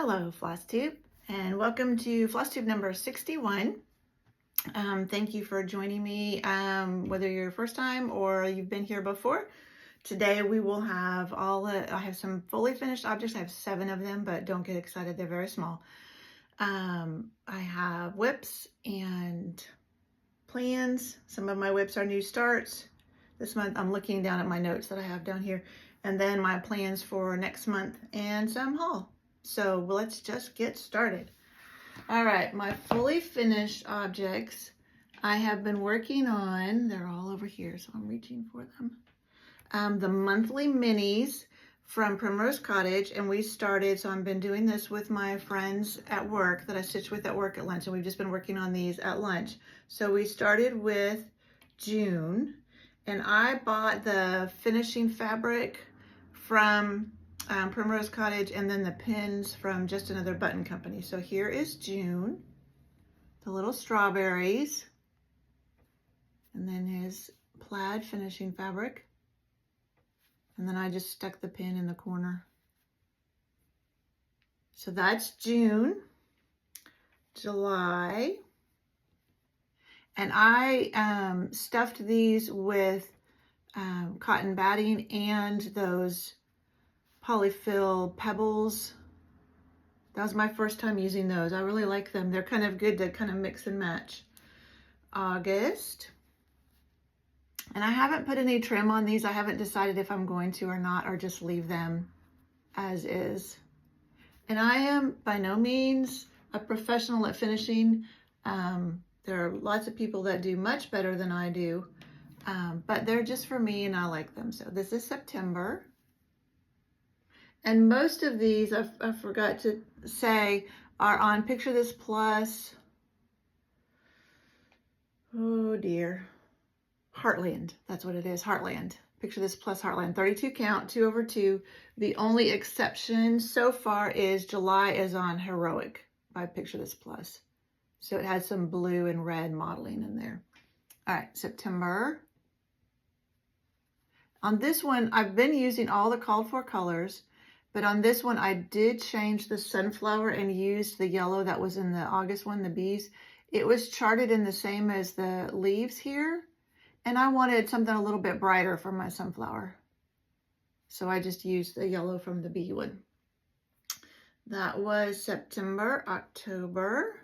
Hello, Flosstube, and welcome to Flosstube number 61. Thank you for joining me, whether you're first time or you've been here before. Today we will have I have some fully finished objects. I have 7 of them, but don't get excited, they're very small. I have whips and plans. Some of my whips are new starts. This month I'm looking down at my notes that I have down here, and then my plans for next month and some haul. So let's just get started. All right, my fully finished objects I have been working on. They're all over here, so I'm reaching for them. The monthly minis from Primrose Cottage, and we started, so I've been doing this with my friends at work that I stitch with at work at lunch, and we've just been working on these at lunch. So we started with June, and I bought the finishing fabric from Primrose Cottage, and then the pins from Just Another Button Company. So here is June, the little strawberries, and then his plaid finishing fabric, and then I just stuck the pin in the corner. So that's June. July, and I stuffed these with cotton batting and those polyfill pebbles. That was my first time using those. I really like them. They're kind of good to kind of mix and match. August, and I haven't put any trim on these. I haven't decided if I'm going to or not, or just leave them as is. And I am by no means a professional at finishing. There are lots of people that do much better than I do, but they're just for me and I like them. So this is September. And most of these, I forgot to say, are on Picture This Plus. Oh dear. Heartland. That's what it is. Heartland. Picture This Plus Heartland. 32 count, 2/2. The only exception so far is July is on Heroic by Picture This Plus. So it has some blue and red modeling in there. All right, September. On this one, I've been using all the called for colors. But on this one, I did change the sunflower and used the yellow that was in the August one, the bees. It was charted in the same as the leaves here. And I wanted something a little bit brighter for my sunflower. So I just used the yellow from the bee one. That was September, October.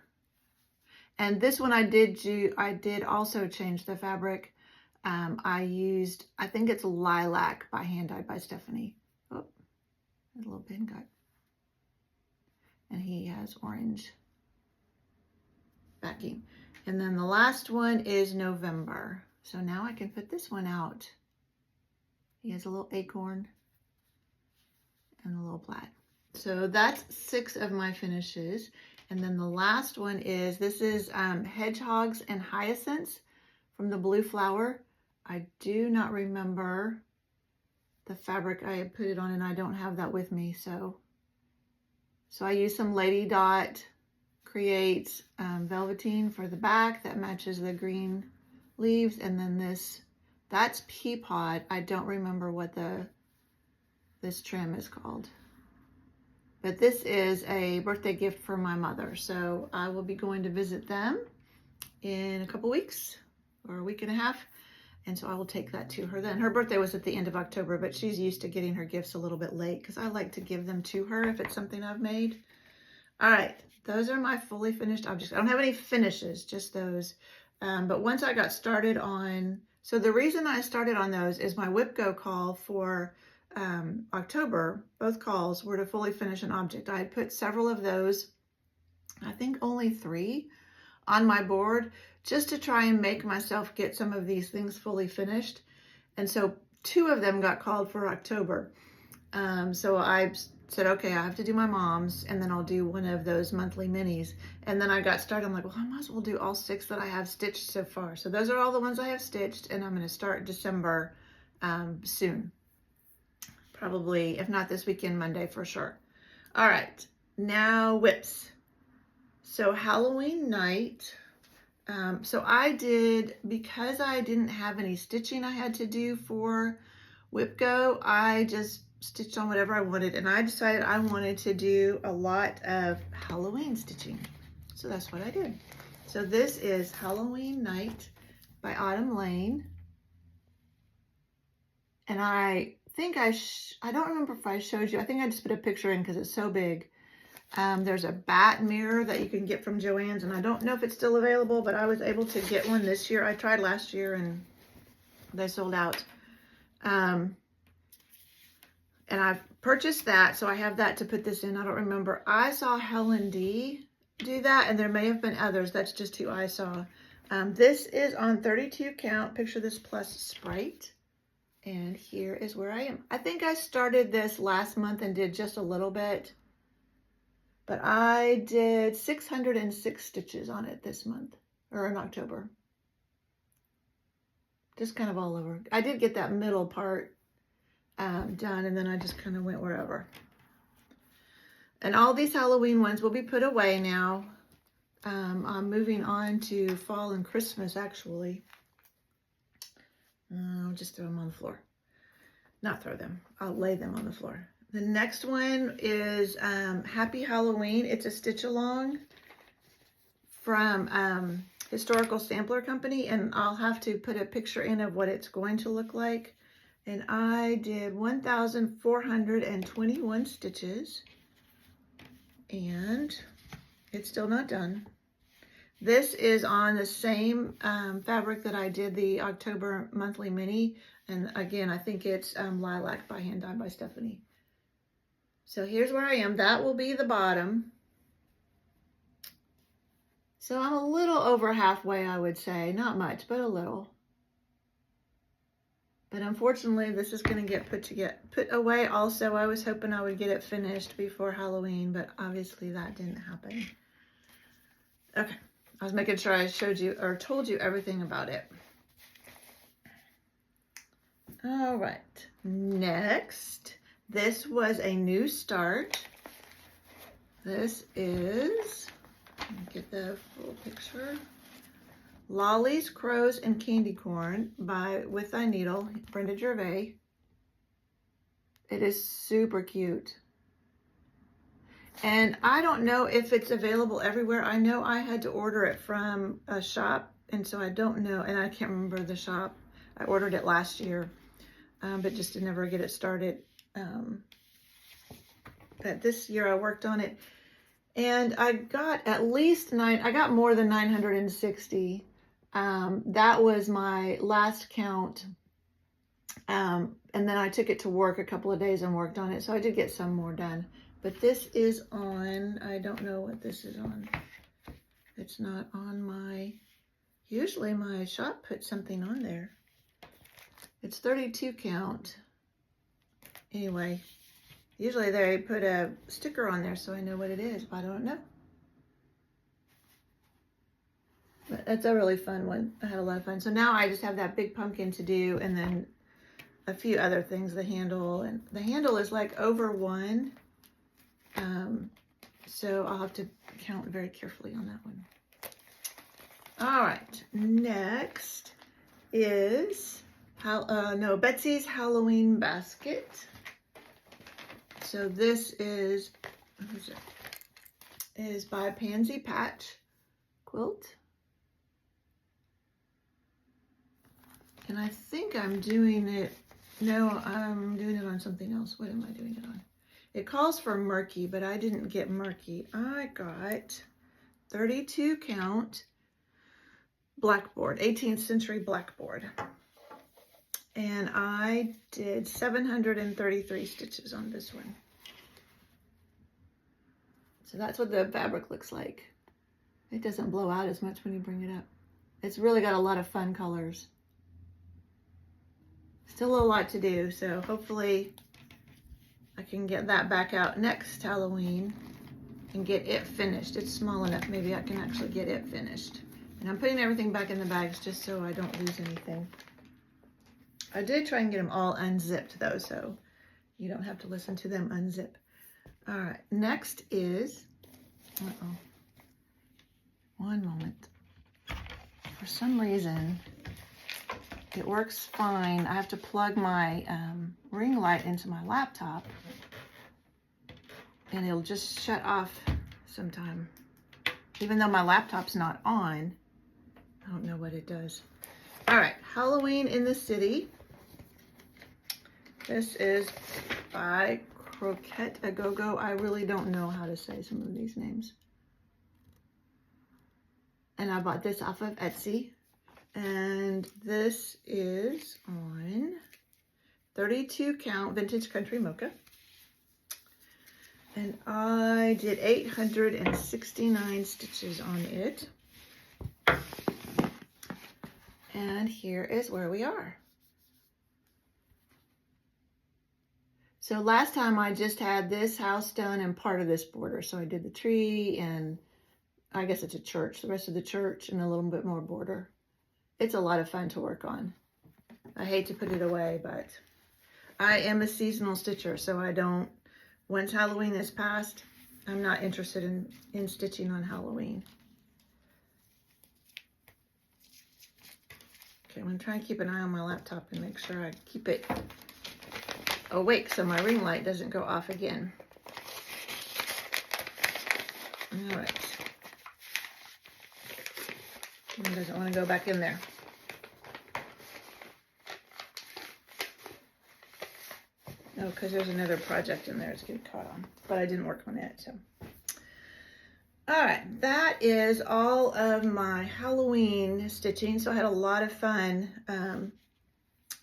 And this one I did also change the fabric. I used, I think it's Lilac by Hand Dyed by Stephanie. A little pin cut, and he has orange backing. And then the last one is November. So now I can put this one out. He has a little acorn and a little plaid. So that's 6 of my finishes. And then the last one is, this is Hedgehogs and Hyacinths from the Blue Flower. I do not remember the fabric I had put it on, and I don't have that with me. So I used some Lady Dot Creates velveteen for the back that matches the green leaves. And then that's Pea Pod. I don't remember what this trim is called. But this is a birthday gift for my mother. So I will be going to visit them in a couple weeks or a week and a half. And so I will take that to her then. Her birthday was at the end of October, but she's used to getting her gifts a little bit late because I like to give them to her if it's something I've made. All right, those are my fully finished objects. I don't have any finishes, just those. But once I got started on, so the reason I started on those is my Whip Go call for October. Both calls were to fully finish an object. I had put several of those, I think only 3, on my board, just to try and make myself get some of these things fully finished. And so 2 of them got called for October. So I said, okay, I have to do my mom's, and then I'll do one of those monthly minis. And then I got started. I'm like, well, I might as well do all 6 that I have stitched so far. So those are all the ones I have stitched, and I'm going to start December soon. Probably, if not this weekend, Monday for sure. All right, now whips. So Halloween night, so I did, because I didn't have any stitching I had to do for Whip Go, I just stitched on whatever I wanted, and I decided I wanted to do a lot of Halloween stitching. So that's what I did. So this is Halloween Night by Autumn Lane. And I think I don't remember if I showed you. I think I just put a picture in because it's so big. There's a bat mirror that you can get from Joann's, and I don't know if it's still available, but I was able to get one this year. I tried last year and they sold out. And I've purchased that, so I have that to put this in. I don't remember. I saw Helen D do that, and there may have been others. That's just who I saw. This is on 32 count. Picture this plus Sprite. And here is where I am. I think I started this last month and did just a little bit, but I did 606 stitches on it this month, or in October. Just kind of all over. I did get that middle part done, and then I just kind of went wherever. And all these Halloween ones will be put away now. I'm moving on to fall and Christmas, actually. I'll just throw them on the floor. Not throw them. I'll lay them on the floor. The next one is Happy Halloween. It's a stitch along from Historical Sampler Company, and I'll have to put a picture in of what it's going to look like. And I did 1,421 stitches, and it's still not done. This is on the same fabric that I did the October monthly mini. And again, I think it's Lilac by Hand Dyed by Stephanie. So here's where I am. That will be the bottom. So I'm a little over halfway, I would say. Not much, but a little. But unfortunately, this is going to get put away also. I was hoping I would get it finished before Halloween, but obviously that didn't happen. Okay. I was making sure I showed you or told you everything about it. All right, next, this was a new start. This is, let me get the full picture. Lollies, Crows, and Candy Corn by With Thy Needle, Brenda Gervais. It is super cute. And I don't know if it's available everywhere. I know I had to order it from a shop, and so I don't know, and I can't remember the shop. I ordered it last year, but just did never get it started. But this year I worked on it, and I got at least I got more than 960. That was my last count. And then I took it to work a couple of days and worked on it, so I did get some more done. But this is on, I don't know what this is on. It's not on my, usually my shop puts something on there. It's 32 count. Anyway, usually they put a sticker on there so I know what it is, but I don't know. But it's a really fun one. I had a lot of fun. So now I just have that big pumpkin to do, and then a few other things, the handle. And the handle is like over 1. So I'll have to count very carefully on that one. All right, next is Betsy's Halloween Basket. So this is, who's it? Is by Pansy Patch Quilt. And I think I'm doing it, no, I'm doing it on something else. What am I doing it on? It calls for murky, but I didn't get murky. I got 32 count blackboard, 18th century blackboard. And I did 733 stitches on this one. So that's what the fabric looks like. It doesn't blow out as much when you bring it up. It's really got a lot of fun colors. Still a lot to do, so hopefully I can get that back out next Halloween and get it finished. It's small enough, maybe I can actually get it finished. And I'm putting everything back in the bags just so I don't lose anything. I did try and get them all unzipped though, so you don't have to listen to them unzip. All right, next is, one moment. For some reason, it works fine. I have to plug my ring light into my laptop and it'll just shut off sometime. Even though my laptop's not on, I don't know what it does. All right, Halloween in the City. This is by Croquette A Go-Go. I really don't know how to say some of these names. And I bought this off of Etsy. And this is on 32 count vintage country mocha. And I did 869 stitches on it. And here is where we are. So last time I just had this house done and part of this border. So I did the tree and I guess it's a church, the rest of the church and a little bit more border. It's a lot of fun to work on. I hate to put it away, but I am a seasonal stitcher, so I don't, once Halloween is past, I'm not interested in stitching on Halloween. Okay, I'm gonna try and keep an eye on my laptop and make sure I keep it awake so my ring light doesn't go off again. All right. It doesn't want to go back in there. No, because there's another project in there it's getting caught on, but I didn't work on it, so. All right, that is all of my Halloween stitching. So I had a lot of fun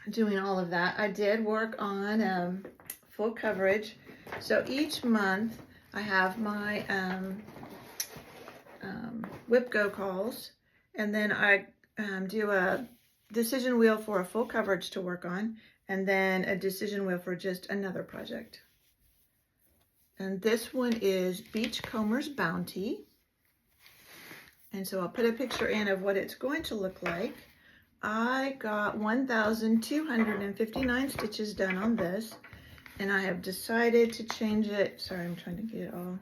doing all of that. I did work on full coverage. So each month I have my whip go calls, and then I do a decision wheel for a full coverage to work on, and then a decision wheel for just another project. And this one is Beachcomber's Bounty. And so I'll put a picture in of what it's going to look like. I got 1,259 stitches done on this, and I have decided to change it. Sorry, I'm trying to get it all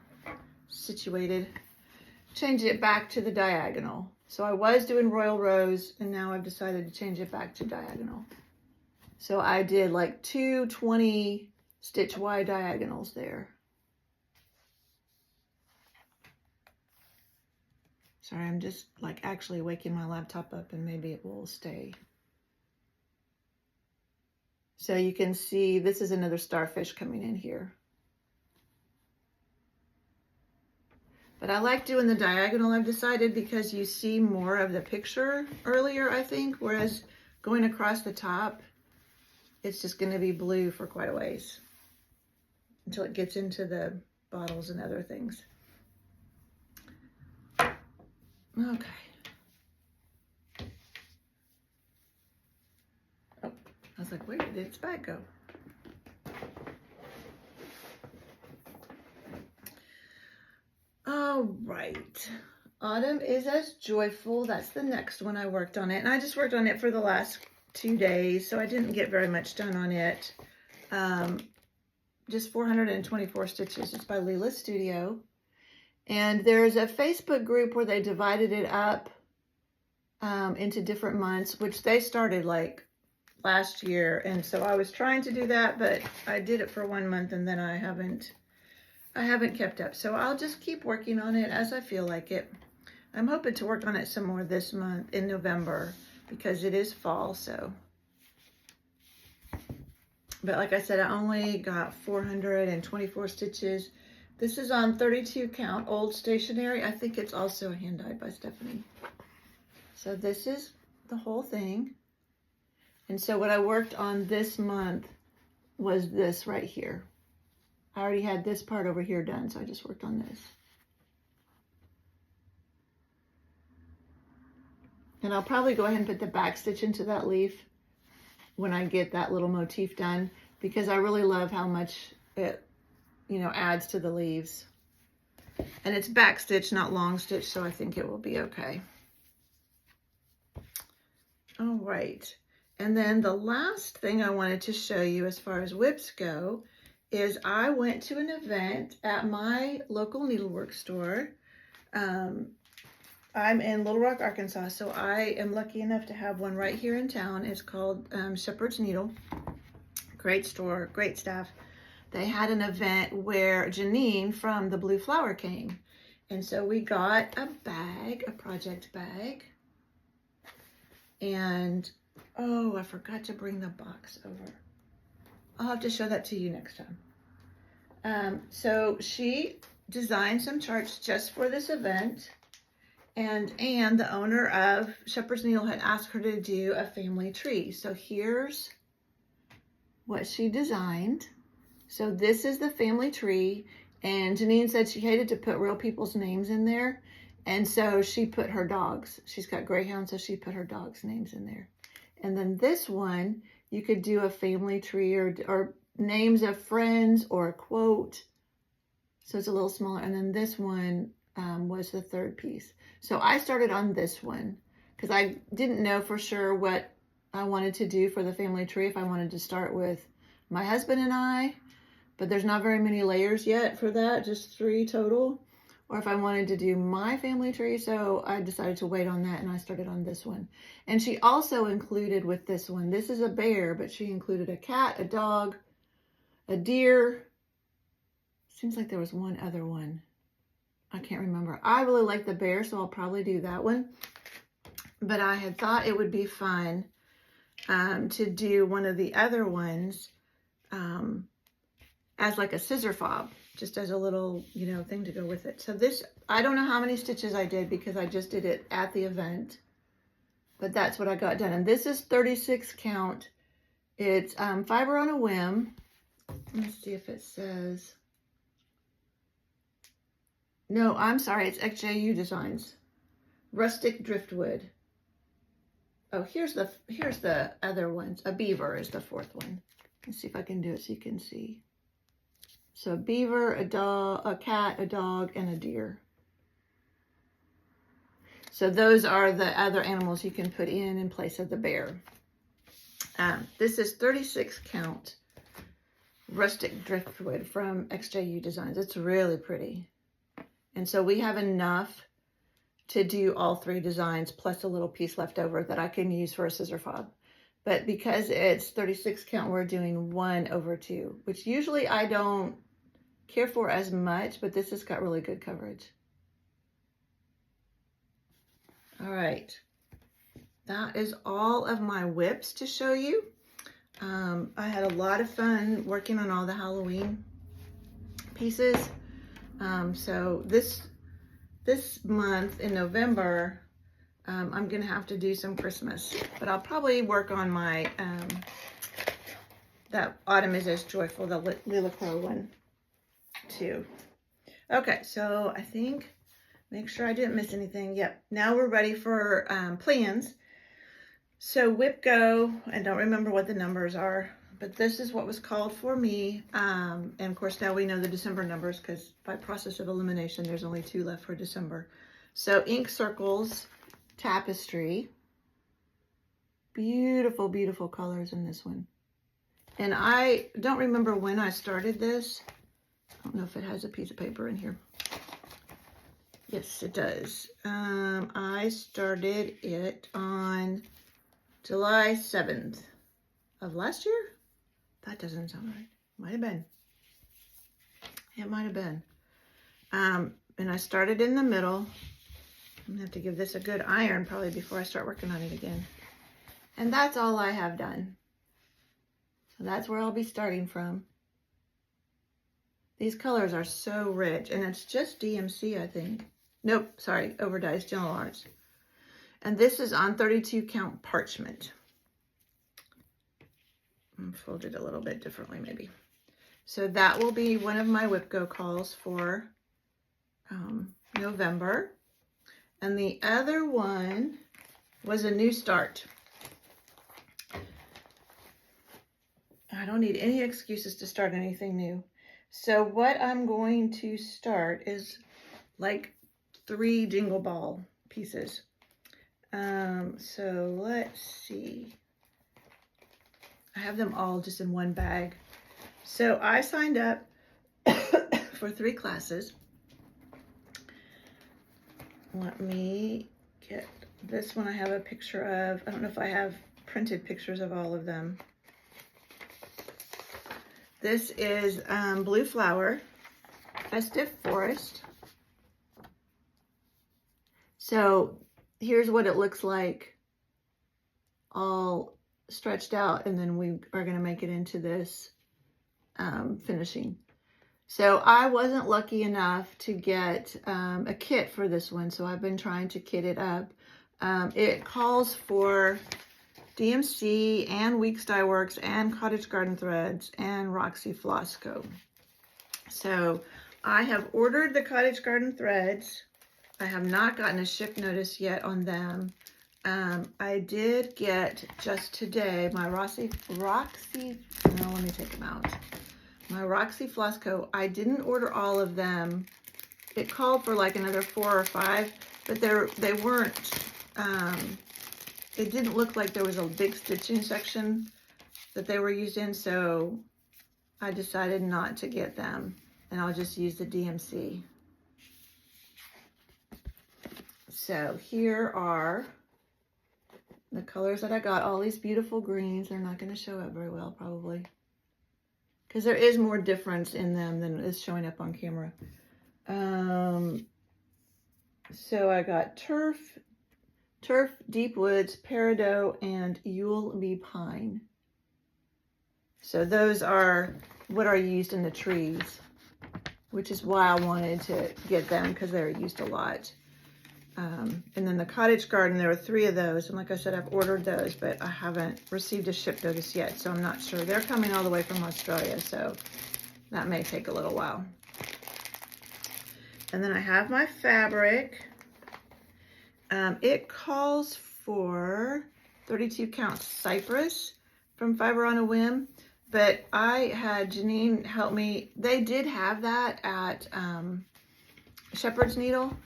situated. Change it back to the diagonal. So I was doing Royal Rose, and now I've decided to change it back to diagonal. So I did like 2 20 stitch wide diagonals there. Sorry, I'm just like actually waking my laptop up and maybe it will stay. So you can see this is another starfish coming in here. But I like doing the diagonal, I've decided, because you see more of the picture earlier, I think, whereas going across the top, it's just going to be blue for quite a ways until it gets into the bottles and other things. Okay. Oh, I was like, where did its bag go? All right. Autumn is as joyful. That's the next one I worked on it. And I just worked on it for the last 2 days, so I didn't get very much done on it. Just 424 stitches. It's by Leela Studio. And there's a Facebook group where they divided it up into different months, which they started like last year. And so I was trying to do that, but I did it for 1 month and then I haven't kept up. So I'll just keep working on it as I feel like it. I'm hoping to work on it some more this month in November because it is fall, so. But like I said, I only got 424 stitches. This is on 32 count old stationery. I think it's also hand dyed by Stephanie. So this is the whole thing. And so what I worked on this month was this right here. I already had this part over here done, so I just worked on this. And I'll probably go ahead and put the back stitch into that leaf when I get that little motif done, because I really love how much it, you know, adds to the leaves. And it's back stitch, not long stitch, so I think it will be okay. All right. And then the last thing I wanted to show you as far as whips go is I went to an event at my local needlework store. I'm in Little Rock, Arkansas, so I am lucky enough to have one right here in town. It's called Shepherd's Needle. Great store, great staff. They had an event where Janine from the Blue Flower came. And so we got a bag, a project bag. And, oh, I forgot to bring the box over. I'll have to show that to you next time. So she designed some charts just for this event. And Anne, the owner of Shepherd's Needle, had asked her to do a family tree. So here's what she designed. So this is the family tree. And Janine said she hated to put real people's names in there. And so she put her dogs. She's got greyhounds, so she put her dogs' names in there. And then this one, you could do a family tree or names of friends or a quote. So it's a little smaller. And then this one was the third piece. So I started on this one because I didn't know for sure what I wanted to do for the family tree. If I wanted to start with my husband and I, but there's not very many layers yet for that, just 3 total. Or if I wanted to do my family tree, so I decided to wait on that and I started on this one. And she also included with this one, this is a bear, but she included a cat, a dog, a deer. Seems like there was one other one. I can't remember. I really like the bear, so I'll probably do that one. But I had thought it would be fun to do one of the other ones as like a scissor fob, just as a little, thing to go with it. So this, I don't know how many stitches I did because I just did it at the event, but that's what I got done. And this is 36 count. It's Fiber on a Whim. Let's see if it says. No, I'm sorry, it's XJU Designs. Rustic Driftwood. Oh, here's the other ones. A beaver is the 4th one. Let's see if I can do it so you can see. So a beaver, a dog, a cat, a dog, and a deer. So those are the other animals you can put in place of the bear. This is 36 count Rustic Driftwood from XJU Designs. It's really pretty. And so we have enough to do all 3 designs plus a little piece left over that I can use for a scissor fob. But because it's 36 count, we're doing 1/2, which usually I don't care for as much, but this has got really good coverage. All right. That is all of my whips to show you. I had a lot of fun working on all the Halloween pieces. So this month in November, I'm gonna have to do some Christmas, but I'll probably work on my that Autumn is as Joyful, the Lilacroix one too. Okay, so I think, make sure I didn't miss anything. Yep, now we're ready for plans. So whip go, I don't remember what the numbers are, but this is what was called for me. And of course now we know the December numbers because by process of elimination, there's only 2 left for December. So ink circles, tapestry, beautiful, beautiful colors in this one. And I don't remember when I started this. I don't know if it has a piece of paper in here. Yes, it does. I started it on July 7th of last year. That doesn't sound right. Might have been. It might have been. And I started in the middle. I'm gonna have to give this a good iron probably before I start working on it again. And that's all I have done. So that's where I'll be starting from. These colors are so rich, and it's just DMC, I think. Nope, sorry, Overdiced General Arts. And this is on 32 count parchment. I'm folded a little bit differently maybe. So that will be one of my whip go calls for November. And the other one was a new start. I don't need any excuses to start anything new. So what I'm going to start is like 3 Jingle Ball pieces. So let's see. I have them all just in one bag. So I signed up for 3 classes. let me get this one. I have a picture of, I don't know if I have printed pictures of all of them. This is Blue Flower, Festive Forest. So here's what it looks like all stretched out, and then we are going to make it into this finishing. So I wasn't lucky enough to get a kit for this one, so I've been trying to kit it up. It calls for DMC and Weeks Dye Works and Cottage Garden Threads and Roxy Flosstube. So I have ordered the Cottage Garden Threads. I have not gotten a ship notice yet on them. I did get just today my Roxy, no, let me take them out. My Roxy Flosstube. I didn't order all of them. It called for like another 4 or 5, but they weren't, it didn't look like there was a big stitching section that they were used in, so I decided not to get them, and I'll just use the DMC. So here are the colors that I got, all these beautiful greens. They're not going to show up very well probably, because there is more difference in them than is showing up on camera. So I got Turf, Deep Woods, Peridot, and Yule Bee Pine. So those are what are used in the trees, which is why I wanted to get them, because they're used a lot. And then the Cottage Garden, there were 3 of those. And like I said, I've ordered those, but I haven't received a ship notice yet, so I'm not sure. They're coming all the way from Australia, so that may take a little while. And then I have my fabric. It calls for 32 count cypress from Fiber on a Whim, but I had Janine help me. They did have that at Shepherd's Needle.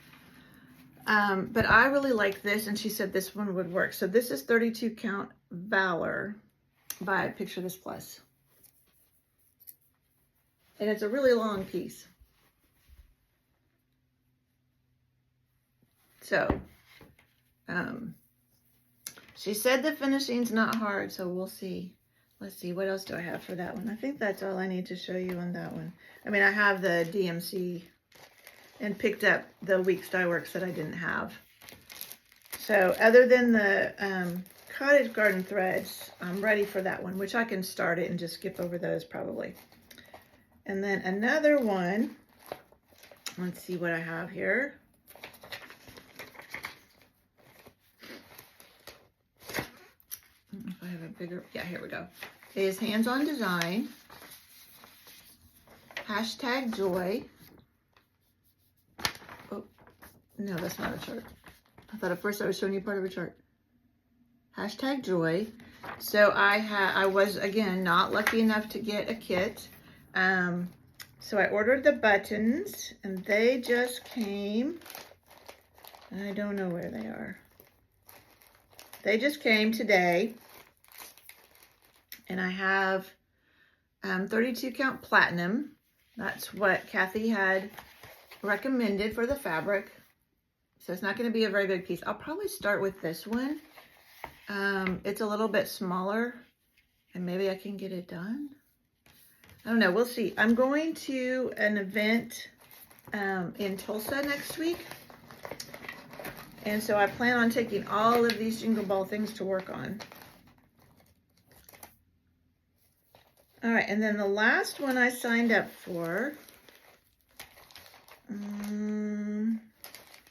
But I really like this, and she said this one would work. So this is 32 count Valor by Picture This Plus. And it's a really long piece. So, she said the finishing's not hard, so we'll see. Let's see, what else do I have for that one? I think that's all I need to show you on that one. I mean, I have the DMC and picked up the Weeks Dye Works that I didn't have. So other than the Cottage Garden Threads, I'm ready for that one, which I can start it and just skip over those probably. And then another one, let's see what I have here. I don't know if I have a bigger, yeah, here we go. It is Hands On Design, #Joy. Oh, no, that's not a chart. I thought at first I was showing you part of a chart. #Joy. So I was, again, not lucky enough to get a kit. So I ordered the buttons, and they just came. I don't know where they are. They just came today. And I have 32 count platinum. That's what Kathy had recommended for the fabric. So it's not going to be a very big piece. I'll probably start with this one. It's a little bit smaller, and maybe I can get it done. I don't know. We'll see. I'm going to an event in Tulsa next week. And so I plan on taking all of these Jingle Ball things to work on. All right, and then the last one I signed up for,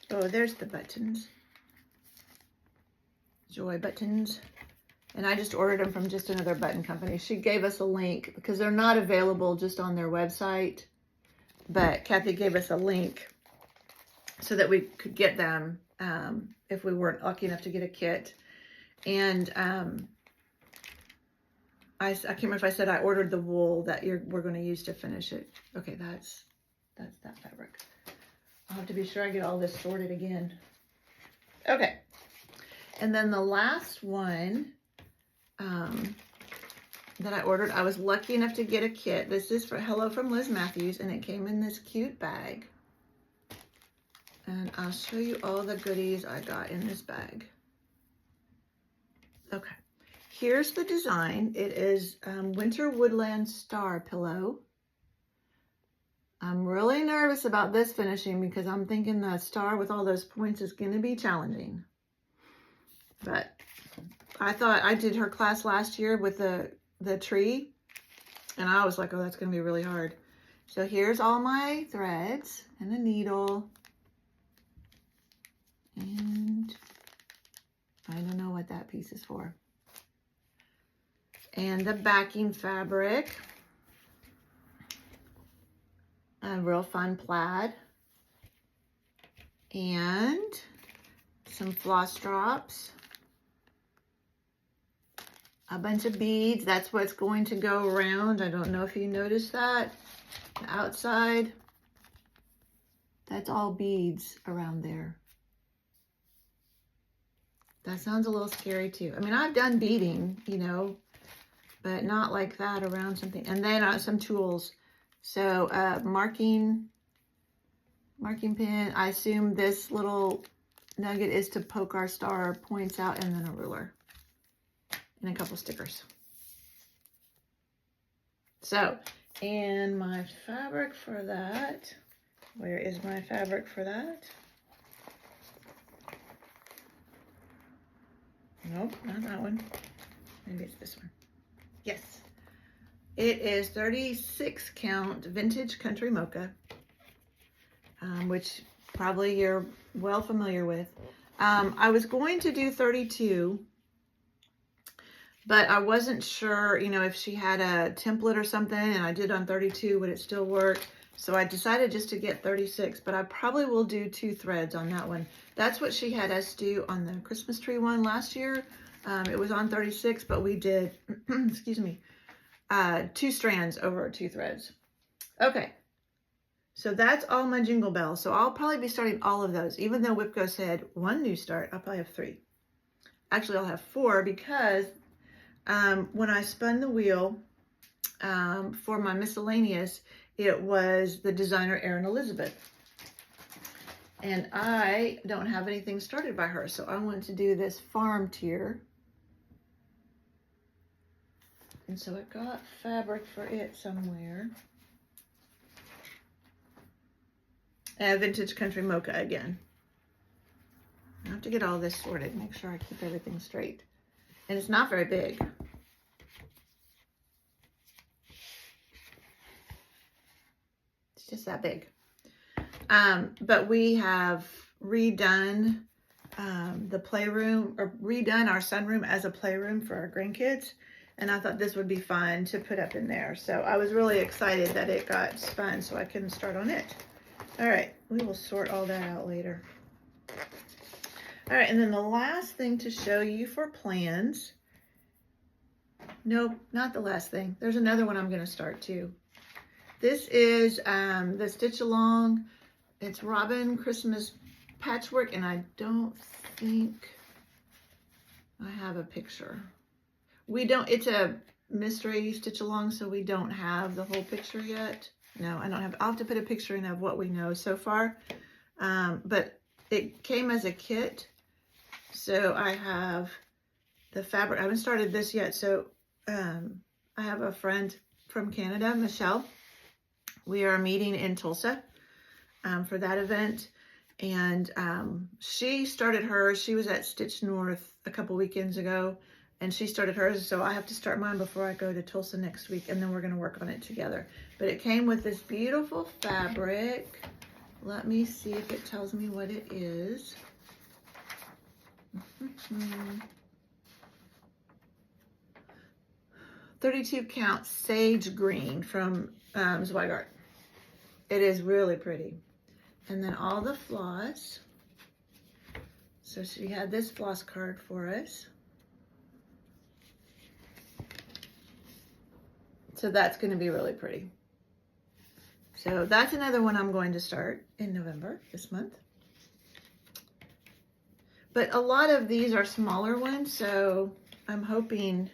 oh, there's the buttons, Joy buttons, and I just ordered them from just another button company. She gave us a link because they're not available just on their website, but Kathy gave us a link so that we could get them if we weren't lucky enough to get a kit. And I can't remember if I said I ordered the wool that we're going to use to finish it. Okay, that's that fabric. I'll have to be sure I get all this sorted again. Okay, and then the last one that I ordered, I was lucky enough to get a kit. This is for Hello from Liz Matthews, and it came in this cute bag. And I'll show you all the goodies I got in this bag. Okay, here's the design. It is Winter Woodland Star Pillow. I'm really nervous about this finishing because I'm thinking the star with all those points is going to be challenging. But I thought I did her class last year with the tree, and I was like, oh, that's going to be really hard. So here's all my threads and a needle. And I don't know what that piece is for. And the backing fabric. A real fun plaid. And some floss drops. A bunch of beads. That's what's going to go around. I don't know if you noticed that. The outside. That's all beads around there. That sounds a little scary too. I mean, I've done beading, you know, but not like that around something. And then some tools. So marking pin. I assume this little nugget is to poke our star points out, and then a ruler. And a couple stickers. So, and my fabric for that. Where is my fabric for that? Nope, not that one. Maybe it's this one. Yes. It is 36 count vintage country mocha, which probably you're well familiar with. I was going to do 32, but I wasn't sure, you know, if she had a template or something, and I did on 32, would it still work? So I decided just to get 36, but I probably will do 2 threads on that one. That's what she had us do on the Christmas tree one last year. It was on 36, but we did, excuse me, 2 strands over 2 threads. Okay, so that's all my jingle bells. So I'll probably be starting all of those. Even though Whipco said 1 new start, I'll probably have 3. Actually, I'll have 4 because when I spun the wheel for my miscellaneous, it was the designer Erin Elizabeth. And I don't have anything started by her, so I want to do this farm tier. And so I got fabric for it somewhere. Vintage country mocha again. I have to get all this sorted, make sure I keep everything straight. And it's not very big. It's just that big. But we have redone the playroom, or redone our sunroom as a playroom for our grandkids. And I thought this would be fun to put up in there. So I was really excited that it got spun so I can start on it. All right, we will sort all that out later. All right, and then the last thing to show you for plans. Nope, not the last thing. There's another one I'm going to start too. This is the Stitch Along. It's Robin Christmas Patchwork, and I don't think I have a picture. We don't, it's a mystery stitch along, so we don't have the whole picture yet. No, I don't have, I'll have to put a picture in of what we know so far. But it came as a kit. So I have the fabric. I haven't started this yet. So I have a friend from Canada, Michelle. We are meeting in Tulsa for that event. And she started hers. She was at Stitch North a couple weekends ago. And she started hers, so I have to start mine before I go to Tulsa next week, and then we're going to work on it together. But it came with this beautiful fabric. Let me see if it tells me what it is. 32 count sage green from Zweigart. It is really pretty. And then all the floss. So she had this floss card for us. So that's going to be really pretty. So that's another one I'm going to start in November, this month. But a lot of these are smaller ones, so I'm hoping,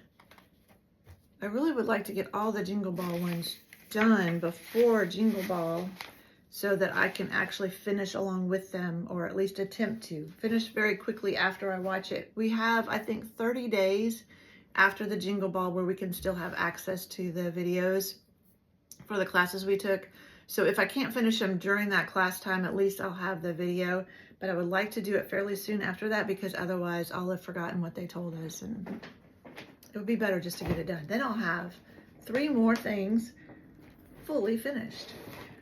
I really would like to get all the Jingle Ball ones done before Jingle Ball, so that I can actually finish along with them, or at least attempt to finish very quickly after I watch it. We have, I think, 30 days after the Jingle Ball where we can still have access to the videos for the classes we took. So if I can't finish them during that class time, at least I'll have the video. But I would like to do it fairly soon after that, because otherwise I'll have forgotten what they told us, and it would be better just to get it done. Then I'll have 3 more things fully finished.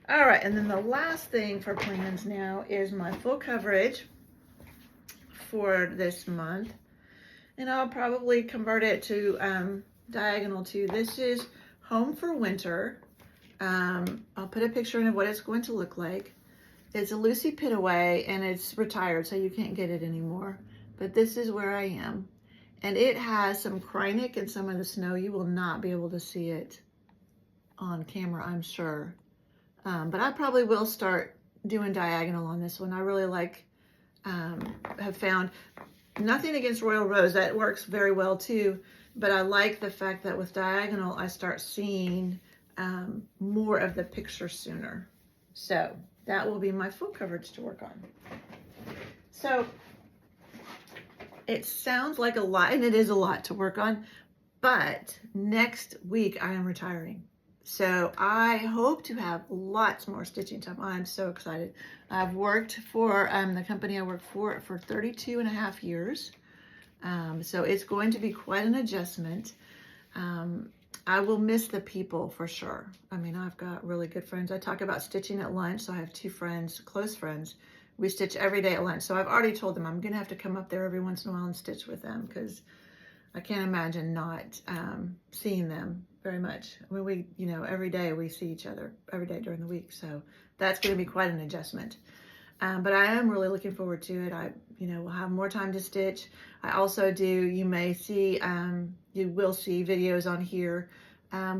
All right, and then the last thing for plans now is my full coverage for this month. And I'll probably convert it to diagonal too. This is Home for Winter. I'll put a picture in of what it's going to look like. It's a Lucy Pitaway, and it's retired, so you can't get it anymore. But this is where I am. And it has some Krynic and some of the snow. You will not be able to see it on camera, I'm sure. But I probably will start doing diagonal on this one. I really like, have found, nothing against Royal Rose, that works very well too. But I like the fact that with diagonal, I start seeing more of the picture sooner. So that will be my full coverage to work on. So it sounds like a lot, and it is a lot to work on, but next week I am retiring. So I hope to have lots more stitching time. I'm so excited. I've worked for the company I work for 32 and a half years. So it's going to be quite an adjustment. I will miss the people for sure. I mean, I've got really good friends. I talk about stitching at lunch. So I have 2 friends, close friends. We stitch every day at lunch. So I've already told them I'm going to have to come up there every once in a while and stitch with them, because I can't imagine not seeing them very much. I mean, we, you know, every day we see each other every day during the week. So that's going to be quite an adjustment. But I am really looking forward to it. I, you know, will have more time to stitch. I also do, you may see, you will see videos on here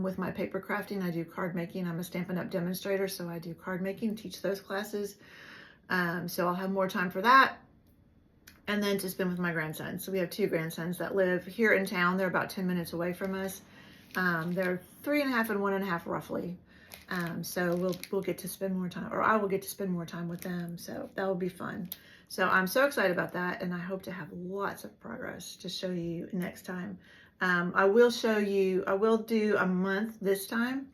with my paper crafting. I do card making. I'm a Stampin' Up! Demonstrator, so I do card making, teach those classes. So I'll have more time for that. And then to spend with my grandsons. So we have 2 grandsons that live here in town. They're about 10 minutes away from us. They're 3 and a half and 1 and a half roughly. So we'll get to spend more time, or I will get to spend more time with them. So that will be fun. So I'm so excited about that, and I hope to have lots of progress to show you next time. I will show you, I will do a month this time,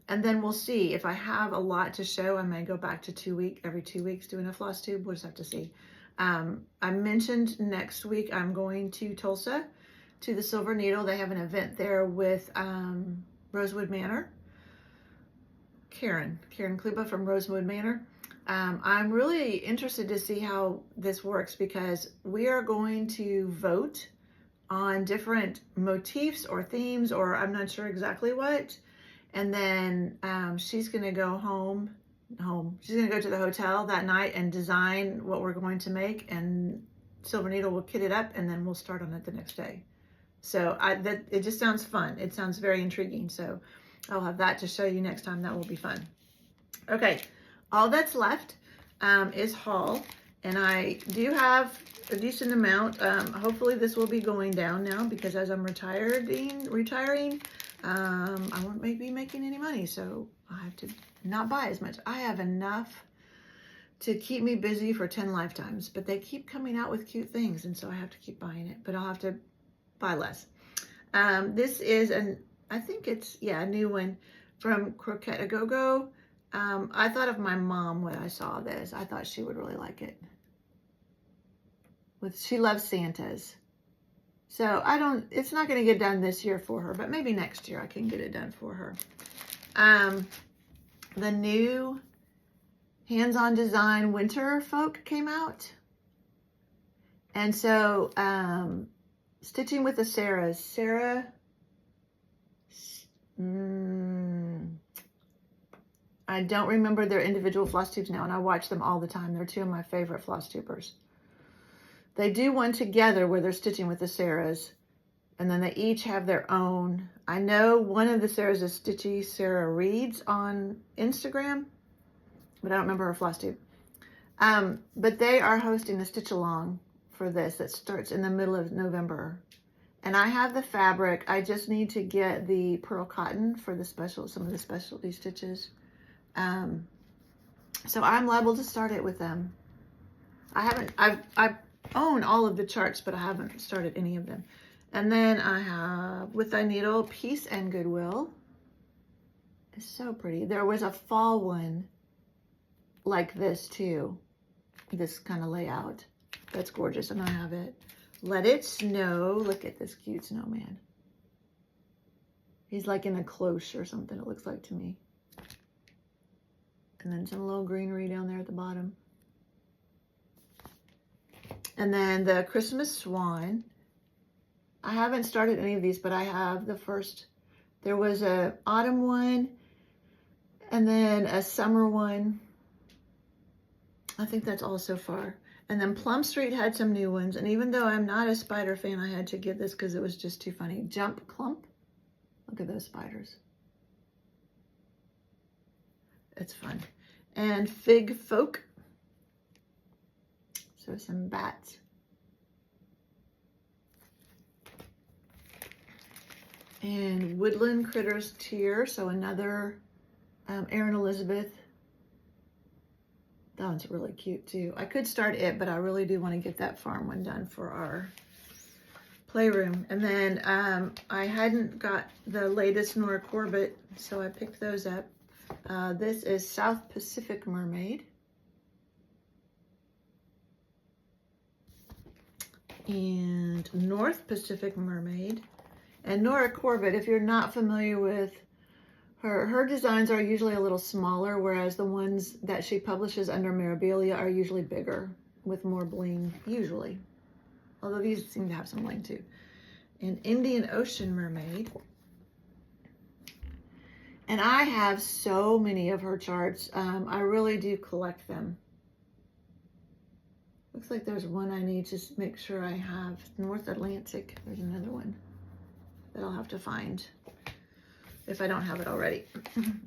and then we'll see. If I have a lot to show, I may go back to every 2 weeks doing a Flosstube. We'll just have to see. I mentioned next week I'm going to Tulsa to the Silver Needle. They have an event there with Rosewood Manor. Karen Kluba from Rosewood Manor. I'm really interested to see how this works, because we are going to vote on different motifs or themes, or I'm not sure exactly what. And then she's going to go home. She's going to go to the hotel that night and design what we're going to make, and Silver Needle will kit it up, and then we'll start on it the next day. So it just sounds fun. It sounds very intriguing. So I'll have that to show you next time. That will be fun. Okay, all that's left is haul, and I do have a decent amount. Hopefully this will be going down now, because as I'm retiring, I won't be making any money, so I have to not buy as much. I have enough to keep me busy for 10 lifetimes, but they keep coming out with cute things, and so I have to keep buying it, but I'll have to buy less. This is I think it's, a new one from Croquette A Go-Go. I thought of my mom when I saw this. I thought she would really like it. She loves Santas. So it's not going to get done this year for her, but maybe next year I can get it done for her. The new Hands-On Design Winter Folk came out. And so, Stitching with the Sarahs. I don't remember their individual floss tubes now, and I watch them all the time. They're 2 of my favorite floss tubers. They do one together where they're stitching with the Sarahs, and then they each have their own. I know one of the Sarahs is Stitchy Sarah Reads on Instagram, but I don't remember her floss tube. But they are hosting a stitch along for this that starts in the middle of November. And I have the fabric. I just need to get the pearl cotton for some of the specialty stitches. So I'm liable to start it with them. I own all of the charts, but I haven't started any of them. And then I have With Thy Needle, Peace and Goodwill. It's so pretty. There was a fall one like this too. This kind of layout. That's gorgeous, and I have it. Let It Snow. Look at this cute snowman. He's like in a cloche or something, it looks like to me. And then some little greenery down there at the bottom. And then the Christmas Swan. I haven't started any of these, but I have the first. There was a autumn one and then a summer one. I think that's all so far. And then Plum Street had some new ones. And even though I'm not a spider fan, I had to get this because it was just too funny. Jump Clump. Look at those spiders. It's fun. And Fig Folk. So some bats. And Woodland Critters Tier. So another Erin Elizabeth. That one's really cute too. I could start it, but I really do want to get that farm one done for our playroom. And then I hadn't got the latest Nora Corbett, so I picked those up. This is South Pacific Mermaid. And North Pacific Mermaid. And Nora Corbett, if you're not familiar with her designs are usually a little smaller, whereas the ones that she publishes under Mirabilia are usually bigger with more bling, usually. Although these seem to have some bling too. An Indian Ocean Mermaid. And I have so many of her charts. I really do collect them. Looks like there's one I need to make sure I have. North Atlantic, there's another one that I'll have to find if I don't have it already.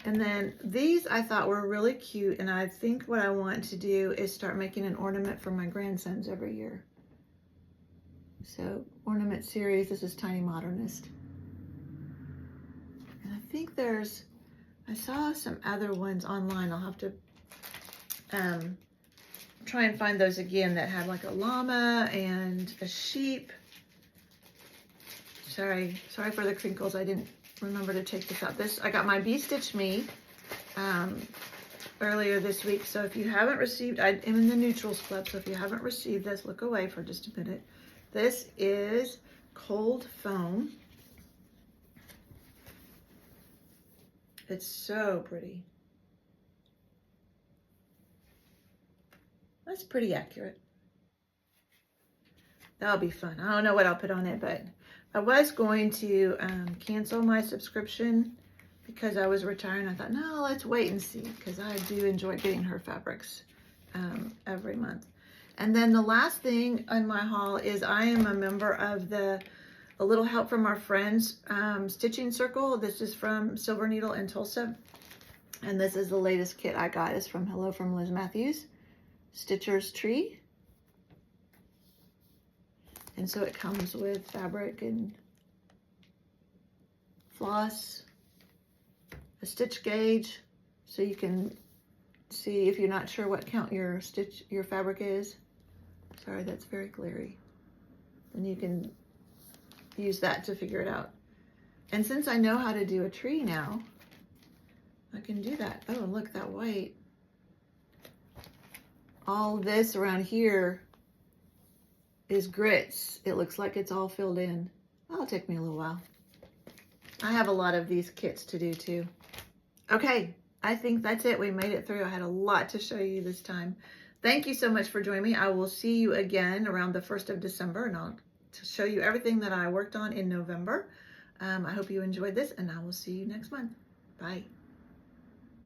And then these I thought were really cute, and I think what I want to do is start making an ornament for my grandsons every year. So ornament series, this is Tiny Modernist. And I think I saw some other ones online. I'll have to try and find those again that had like a llama and a sheep. Sorry for the crinkles. I didn't remember to take this out. I got my Bee Stitch Me earlier this week. So if you haven't received, I am in the Neutrals Club. So if you haven't received this, look away for just a minute. This is Cold Foam. It's so pretty. That's pretty accurate. That'll be fun. I don't know what I'll put on it, but I was going to cancel my subscription because I was retiring. I thought, no, let's wait and see, because I do enjoy getting her fabrics every month. And then the last thing in my haul is I am a member of A Little Help from Our Friends Stitching Circle. This is from Silver Needle in Tulsa. And this is the latest kit I got. It's from Hello from Liz Matthews. Stitcher's Tree. And so it comes with fabric and floss, a stitch gauge, so you can see if you're not sure what count your fabric is. Sorry, that's very glary. And you can use that to figure it out. And since I know how to do a tree now, I can do that. Oh, and look, that white. All this around here is grits. It looks like it's all filled in. That'll take me a little while. I have a lot of these kits to do too. Okay, I think that's it. We made it through. I had a lot to show you this time. Thank you so much for joining me. I will see you again around the 1st of December, and I'll show you everything that I worked on in November. I hope you enjoyed this, and I will see you next month. Bye.